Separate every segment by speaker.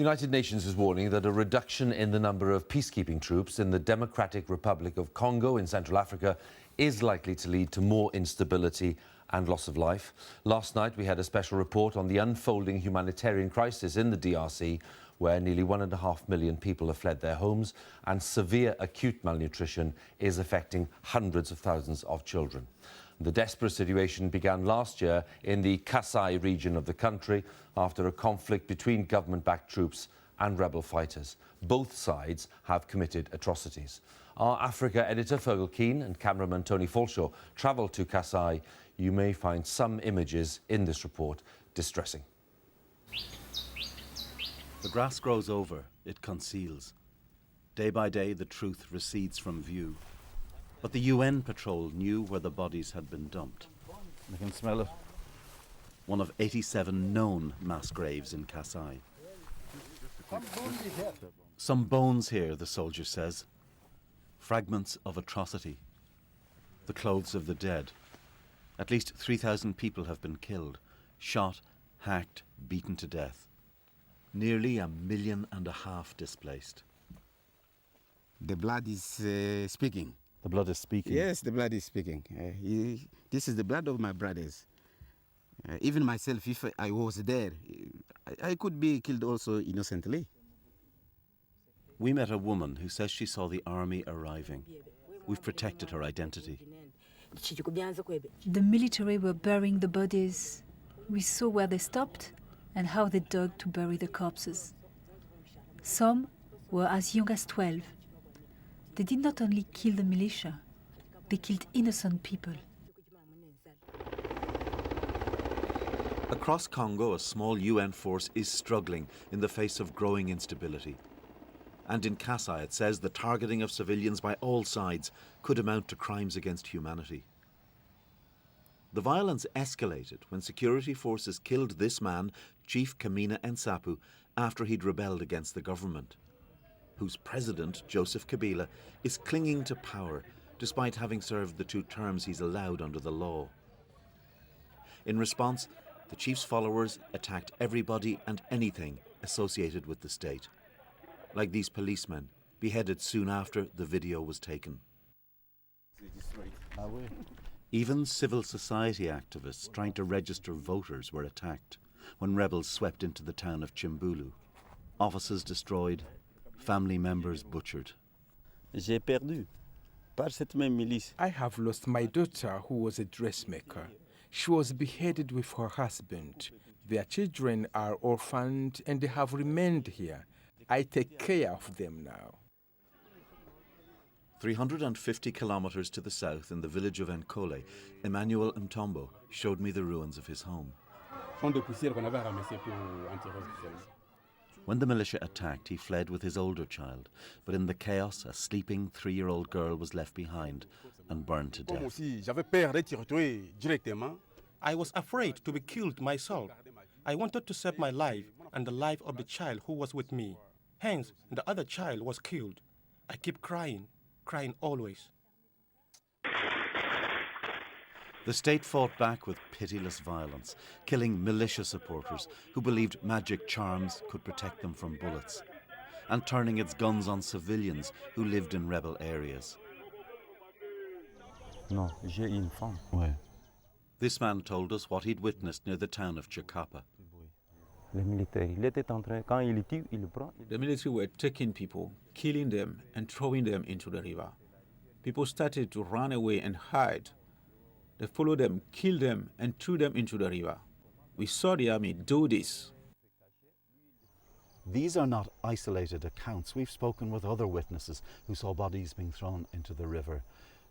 Speaker 1: United Nations is warning that a reduction in the number of peacekeeping troops in the Democratic Republic of Congo in Central Africa is likely to lead to more instability and loss of life. Last night we had a special report on the unfolding humanitarian crisis in the DRC, where nearly 1.5 million people have fled their homes and severe acute malnutrition is affecting hundreds of thousands of children. The desperate situation began last year in the Kasai region of the country after a conflict between government-backed troops and rebel fighters. Both sides have committed atrocities. Our Africa editor Fergal Keane and cameraman Tony Falshaw travelled to Kasai. You may find some images in this report distressing.
Speaker 2: The grass grows over, it conceals. Day by day, the truth recedes from view. But the UN patrol knew where the bodies had been dumped. I can smell it. One of 87 known mass graves in Kasai. Some bones here, the soldier says. Fragments of atrocity. The clothes of the dead. At least 3,000 people have been killed, shot, hacked, beaten to death. Nearly 1.5 million displaced.
Speaker 3: The blood is speaking.
Speaker 2: The blood is speaking?
Speaker 3: Yes, the blood is speaking. This is the blood of my brothers. Even myself, if I was there, I could be killed also innocently.
Speaker 2: We met a woman who says she saw the army arriving. We've protected her identity.
Speaker 4: The military were burying the bodies. We saw where they stopped and how they dug to bury the corpses. Some were as young as 12. They did not only kill the militia, they killed innocent people.
Speaker 2: Across Congo, a small UN force is struggling in the face of growing instability. And in Kasai, it says the targeting of civilians by all sides could amount to crimes against humanity. The violence escalated when security forces killed this man, Chief Kamina Nsapu, after he'd rebelled against the government, whose president, Joseph Kabila, is clinging to power despite having served the 2 terms he's allowed under the law. In response, the chief's followers attacked everybody and anything associated with the state, like these policemen, beheaded soon after the video was taken. Even civil society activists trying to register voters were attacked when rebels swept into the town of Chimbulu. Offices destroyed, family members butchered.
Speaker 5: J'ai perdu par cette même milice.
Speaker 6: I have lost my daughter, who was a dressmaker. She was beheaded with her husband. Their children are orphaned and they have remained here. I take care of them now.
Speaker 2: 350 kilometers to the south in the village of Nkole, Emmanuel Mtombo showed me the ruins of his home. When the militia attacked, he fled with his older child, but in the chaos, a sleeping 3-year-old girl was left behind and burned to death.
Speaker 7: I was afraid to be killed myself. I wanted to save my life and the life of the child who was with me. Hence, the other child was killed. I keep crying always.
Speaker 2: The state fought back with pitiless violence, killing militia supporters who believed magic charms could protect them from bullets, and turning its guns on civilians who lived in rebel areas.
Speaker 5: Non, j'ai une femme.
Speaker 2: Ouais. This man told us what he'd witnessed near the town of Chikapa.
Speaker 5: Le militaire, il était en train, quand il tue, il prend.
Speaker 8: The military were taking people, killing them, and throwing them into the river. People started to run away and hide. They followed them, killed them, and threw them into the river. We saw the army do this.
Speaker 2: These are not isolated accounts. We've spoken with other witnesses who saw bodies being thrown into the river.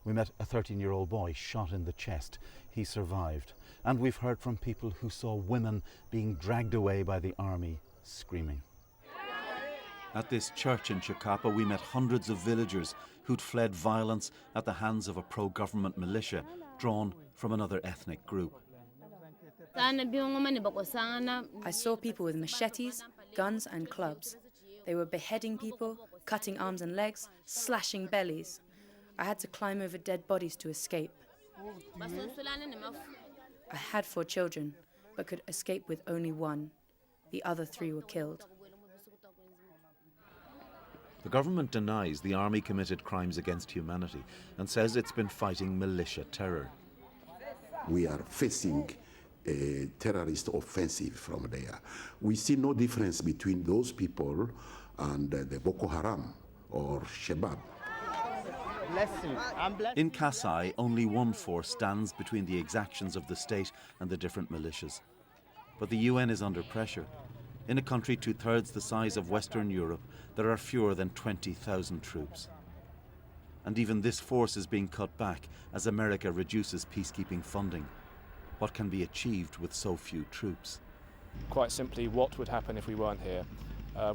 Speaker 2: We met a 13-year-old boy shot in the chest. He survived. And we've heard from people who saw women being dragged away by the army, screaming. At this church in Chikapa, we met hundreds of villagers who'd fled violence at the hands of a pro-government militia drawn from another ethnic group.
Speaker 9: I saw people with machetes, guns and clubs. They were beheading people, cutting arms and legs, slashing bellies. I had to climb over dead bodies to escape. I had 4 children, but could escape with only 1. The other 3 were killed.
Speaker 2: The government denies the army committed crimes against humanity and says it's been fighting militia terror.
Speaker 10: We are facing a terrorist offensive from there. We see no difference between those people and the Boko Haram or Shabab.
Speaker 2: In Kasai, only one force stands between the exactions of the state and the different militias. But the UN is under pressure. In a country 2/3 the size of Western Europe, there are fewer than 20,000 troops. And even this force is being cut back as America reduces peacekeeping funding. What can be achieved with so few troops?
Speaker 11: Quite simply, what would happen if we weren't here?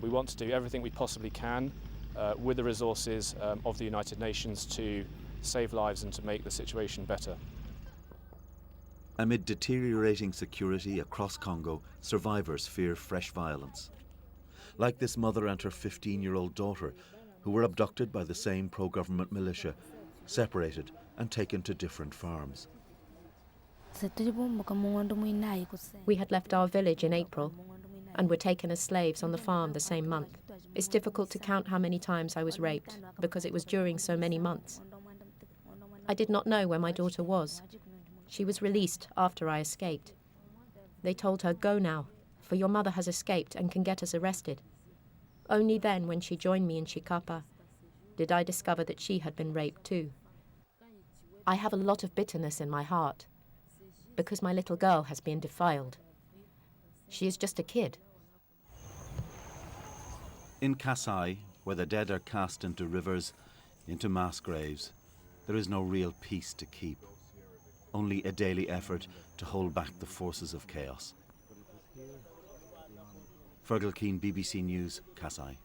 Speaker 11: We want to do everything we possibly can with the resources of the United Nations to save lives and to make the situation better.
Speaker 2: Amid deteriorating security across Congo, survivors fear fresh violence. Like this mother and her 15-year-old daughter, who were abducted by the same pro-government militia, separated and taken to different farms.
Speaker 12: We had left our village in April and were taken as slaves on the farm the same month. It's difficult to count how many times I was raped because it was during so many months. I did not know where my daughter was. She was released after I escaped. They told her, "Go now, for your mother has escaped and can get us arrested." Only then, when she joined me in Chikapa, did I discover that she had been raped too. I have a lot of bitterness in my heart because my little girl has been defiled. She is just a kid.
Speaker 2: In Kasai, where the dead are cast into rivers, into mass graves, there is no real peace to keep. Only a daily effort to hold back the forces of chaos. Fergal Keane, BBC News, Kasai.